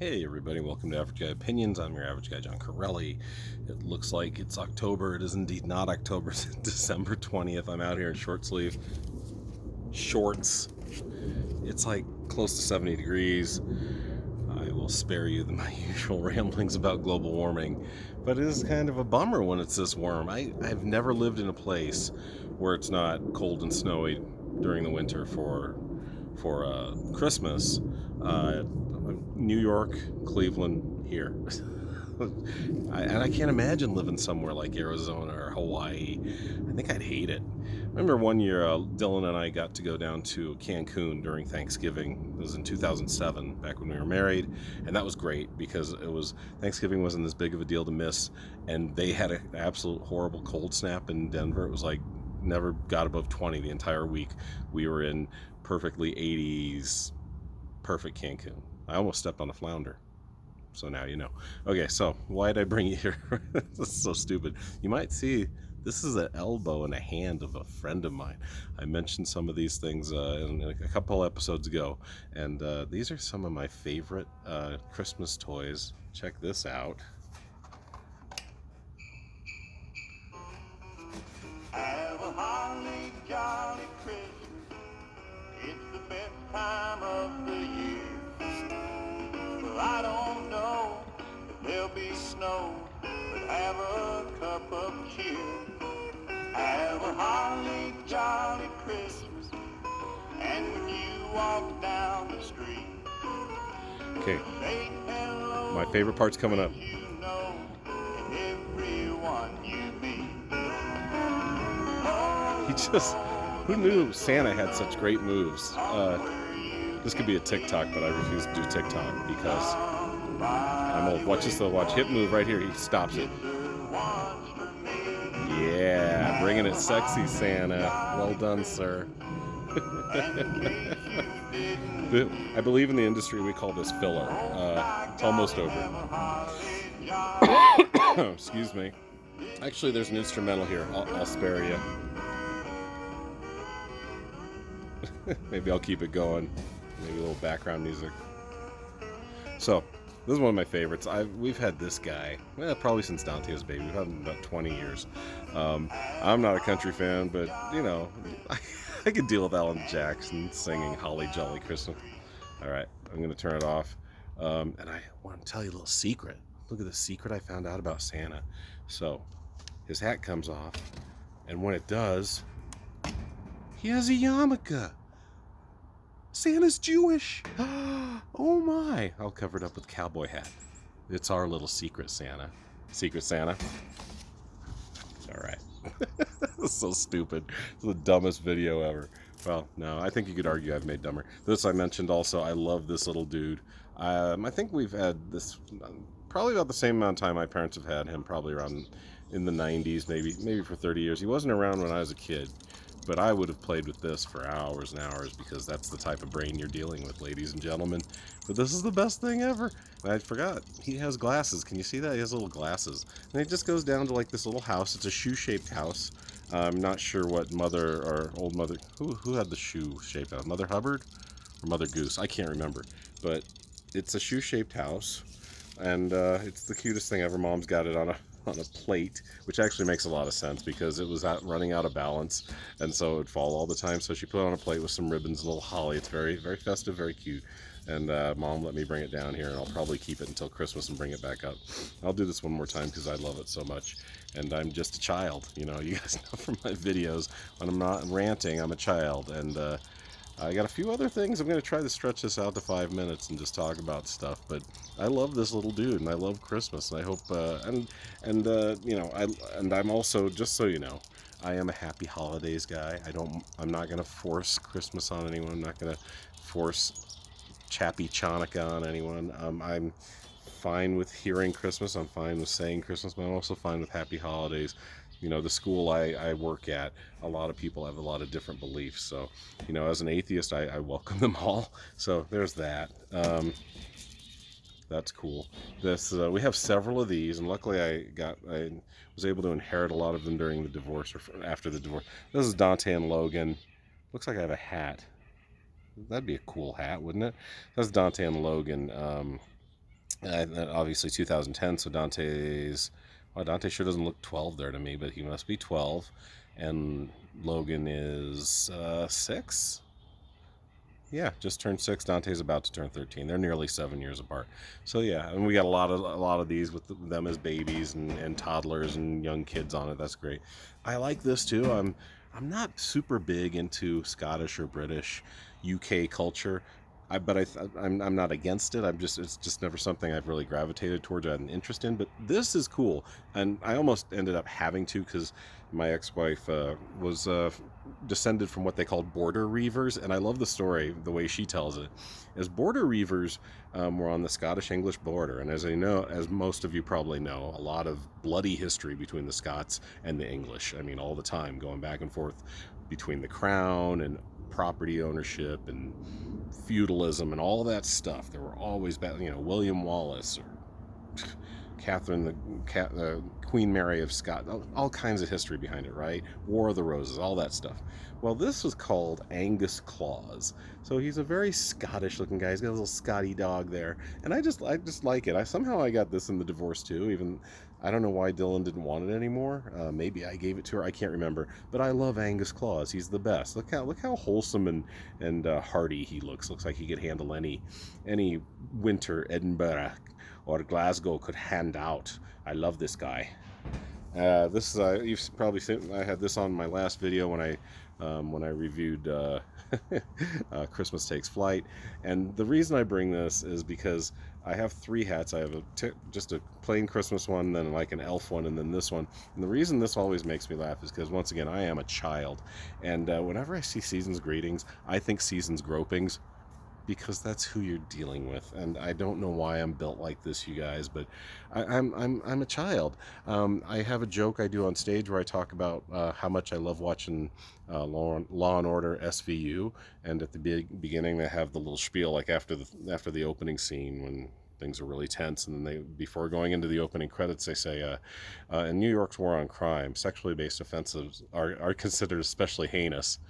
Hey everybody, welcome to Average Guy Opinions. I'm your average guy, John Corelli. It looks like it's October. It is indeed not October, it's December 20th. I'm out here in short sleeve shorts. It's like close to 70 degrees. I will spare you my usual ramblings about global warming, but it is kind of a bummer when it's this warm. I've never lived in a place where it's not cold and snowy during the winter for Christmas. New York, Cleveland, here. And I can't imagine living somewhere like Arizona or Hawaii. I think I'd hate it. I remember one year, Dylan and I got to go down to Cancun during Thanksgiving. It was in 2007, back when we were married, and that was great because Thanksgiving wasn't as big of a deal to miss, and they had an absolute horrible cold snap in Denver. It was like never got above 20 the entire week. We were in perfectly 80s, perfect Cancun. I almost stepped on a flounder. So now you know. Okay, so why did I bring you here? This is so stupid. You might see this is an elbow and a hand of a friend of mine. I mentioned some of these things in a couple episodes ago, and these are some of my favorite Christmas toys. Check this out. Have a holly jolly Christmas. It's the best time of the year. Well, I don't know if there'll be snow, but have a cup of cheer. Have a holly jolly Christmas. And when you walk down the street, Okay, say hello, my favorite part's coming up. you know, and everyone you meet. Who knew Santa had such great moves? This could be a TikTok, but I refuse to do TikTok because I'm old. Watch this though, watch. Hip move right here, he stops it. Yeah, bringing it sexy, Santa. Well done, sir. I believe in the industry we call this filler. It's almost over. Excuse me. Actually, there's an instrumental here. I'll spare you. Maybe I'll keep it going. Maybe a little background music. So, this is one of my favorites. We've had this guy, probably since Dante was a baby. We've had him about 20 years. I'm not a country fan, but, you know, I could deal with Alan Jackson singing Holly Jolly Christmas. All right, I'm going to turn it off. And I want to tell you a little secret. Look at the secret I found out about Santa. So, his hat comes off, and when it does, he has a yarmulke. Santa's Jewish. Oh my. I'll cover it up with a cowboy hat. It's our little secret Santa. Secret Santa. All right. This is so stupid. It's the dumbest video ever. Well, no, I think you could argue I've made dumber. This I mentioned also. I love this little dude. I think we've had this probably about the same amount of time my parents have had him, probably around in the 90s, maybe for 30 years. He wasn't around when I was a kid. But I would have played with this for hours and hours because that's the type of brain you're dealing with, ladies and gentlemen. But this is the best thing ever. And I forgot, he has glasses. Can you see that? He has little glasses. And it just goes down to like this little house. It's a shoe-shaped house. I'm not sure what mother or old mother... Who had the shoe-shaped house? Mother Hubbard or Mother Goose? I can't remember. But it's a shoe-shaped house. And it's the cutest thing ever. Mom's got it on a plate, which actually makes a lot of sense because it was running out of balance, and so it would fall all the time. So she put it on a plate with some ribbons, a little holly. It's very, very festive, very cute. And Mom let me bring it down here, and I'll probably keep it until Christmas and bring it back up. I'll do this one more time because I love it so much. And I'm just a child, you know. You guys know from my videos when I'm not ranting, I'm a child. And I got a few other things. I'm going to try to stretch this out to 5 minutes and just talk about stuff. But I love this little dude, and I love Christmas. And I hope, you know, I'm also, just so you know, I am a happy holidays guy. I'm not going to force Christmas on anyone. I'm not going to force Chappie Chanukah on anyone. I'm fine with hearing Christmas. I'm fine with saying Christmas, but I'm also fine with happy holidays. You know, the school I work at, a lot of people have a lot of different beliefs. So, you know, as an atheist, I welcome them all. So there's that. That's cool. We have several of these, and luckily I was able to inherit a lot of them during the divorce or after the divorce. This is Dante and Logan. Looks like I have a hat. That'd be a cool hat, wouldn't it? That's Dante and Logan. Obviously 2010, so Dante's... Well, Dante sure doesn't look 12 there to me, but he must be 12. And Logan is 6? Yeah, just turned 6. Dante's about to turn 13. They're nearly 7 years apart. So yeah, and we got a lot of these with them as babies and toddlers and young kids on it. That's great. I like this too. I'm not super big into Scottish or British UK culture. I'm not against it. It's just never something I've really gravitated towards or had an interest in. But this is cool, and I almost ended up having to because my ex-wife was descended from what they called border reivers, and I love the story the way she tells it. As border reivers were on the Scottish-English border, and as most of you probably know, a lot of bloody history between the Scots and the English. I mean, all the time, going back and forth between the crown and property ownership and feudalism and all that stuff. There were always, William Wallace or Catherine, the Queen Mary of Scotland, all kinds of history behind it, right? War of the Roses, all that stuff. Well, this was called Angus Claus. So he's a very Scottish-looking guy. He's got a little Scotty dog there, and I just like it. I got this in the divorce too. Even I don't know why Dylan didn't want it anymore. Maybe I gave it to her. I can't remember. But I love Angus Claus. He's the best. Look how wholesome and hearty he looks. Looks like he could handle any winter Edinburgh or Glasgow could hand out. I love this guy. This is you've probably seen. I had this on my last video when I reviewed Christmas Takes Flight, and the reason I bring this is because I have 3 hats. I have just a plain Christmas one, then like an elf one, and then this one. And the reason this always makes me laugh is because, once again, I am a child, and whenever I see Season's Greetings, I think Season's Gropings, because that's who you're dealing with. And I don't know why I'm built like this, you guys, but I'm a child. I have a joke I do on stage where I talk about how much I love watching Law and Order SVU, and at the beginning they have the little spiel, like after the opening scene when things are really tense, and then before going into the opening credits, they say, in New York's war on crime, sexually based offenses are considered especially heinous.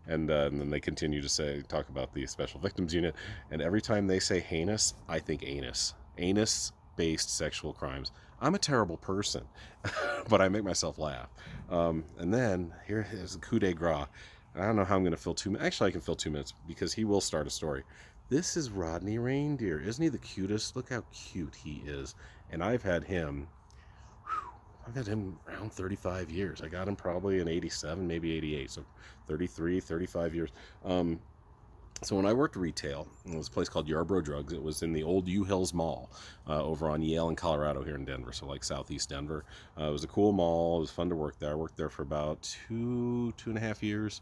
And then they continue to talk about the Special Victims Unit. And every time they say heinous, I think anus. Anus-based sexual crimes. I'm a terrible person, but I make myself laugh. And then here is the coup de grace. I don't know how I'm going to fill 2 minutes. Actually, I can fill 2 minutes because he will start a story. This is Rodney Reindeer. Isn't he the cutest? Look how cute he is. And I've had him around 35 years. I got him probably in 87, maybe 88, so 33, 35 years. So when I worked retail, it was a place called Yarborough Drugs. It was in the old U Hills Mall over on Yale in Colorado here in Denver, so like southeast Denver. It was a cool mall. It was fun to work there. I worked there for about two and a half years.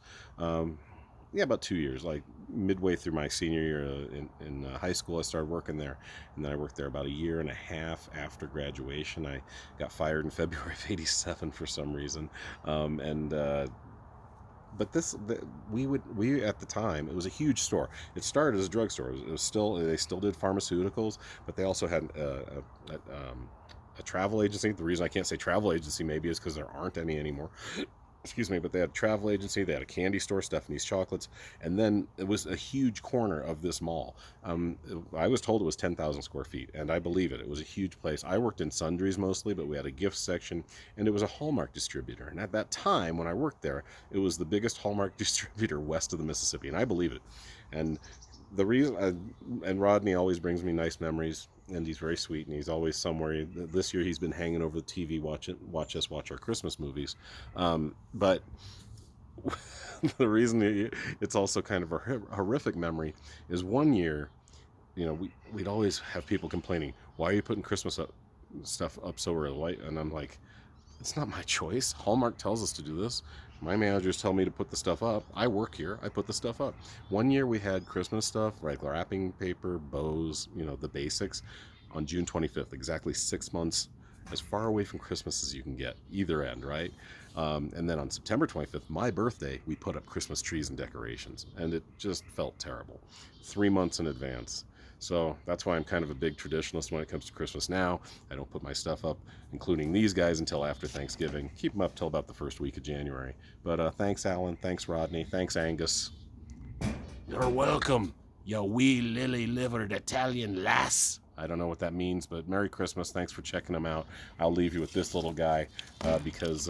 About 2 years, like midway through my senior year in high school, I started working there, and then I worked there about a year and a half after graduation. I got fired in February of '87 for some reason, but we at the time, it was a huge store. It started as a drugstore. They still did pharmaceuticals, but they also had a travel agency. The reason I can't say travel agency maybe is because there aren't any anymore. Excuse me, but they had a travel agency, they had a candy store, Stephanie's Chocolates, and then it was a huge corner of this mall. I was told it was 10,000 square feet, and I believe it. It was a huge place. I worked in sundries mostly, but we had a gift section, and it was a Hallmark distributor. And at that time, when I worked there, it was the biggest Hallmark distributor west of the Mississippi, and I believe it. And the reason, and Rodney always brings me nice memories, and he's very sweet, and he's always somewhere. This year he's been hanging over the TV, watch us watch our Christmas movies. But the reason it's also kind of a horrific memory is one year, we'd always have people complaining, why are you putting Christmas stuff up so early? And I'm like, it's not my choice. Hallmark tells us to do this. My managers tell me to put the stuff up. I work here. I put the stuff up. One year we had Christmas stuff, like wrapping paper, bows, the basics, on June 25th, exactly 6 months, as far away from Christmas as you can get, either end, right? And then on September 25th, my birthday, we put up Christmas trees and decorations, and it just felt terrible. 3 months in advance. So that's why I'm kind of a big traditionalist when it comes to Christmas now. I don't put my stuff up, including these guys, until after Thanksgiving. Keep them up till about the first week of January. But thanks, Alan. Thanks, Rodney. Thanks, Angus. You're welcome, you wee lily-livered Italian lass. I don't know what that means, but Merry Christmas. Thanks for checking them out. I'll leave you with this little guy because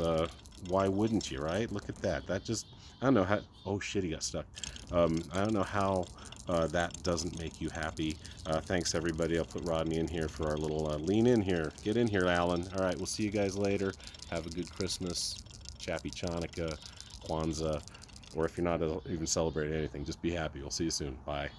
why wouldn't you, right? Look at that. That just, I don't know how, oh shit, he got stuck. I don't know how that doesn't make you happy. Thanks, everybody. I'll put Rodney in here for our little lean in here. Get in here, Alan. All right, we'll see you guys later. Have a good Christmas. Chappy Chanukah, Kwanzaa, or if you're not even celebrating anything, just be happy. We'll see you soon. Bye.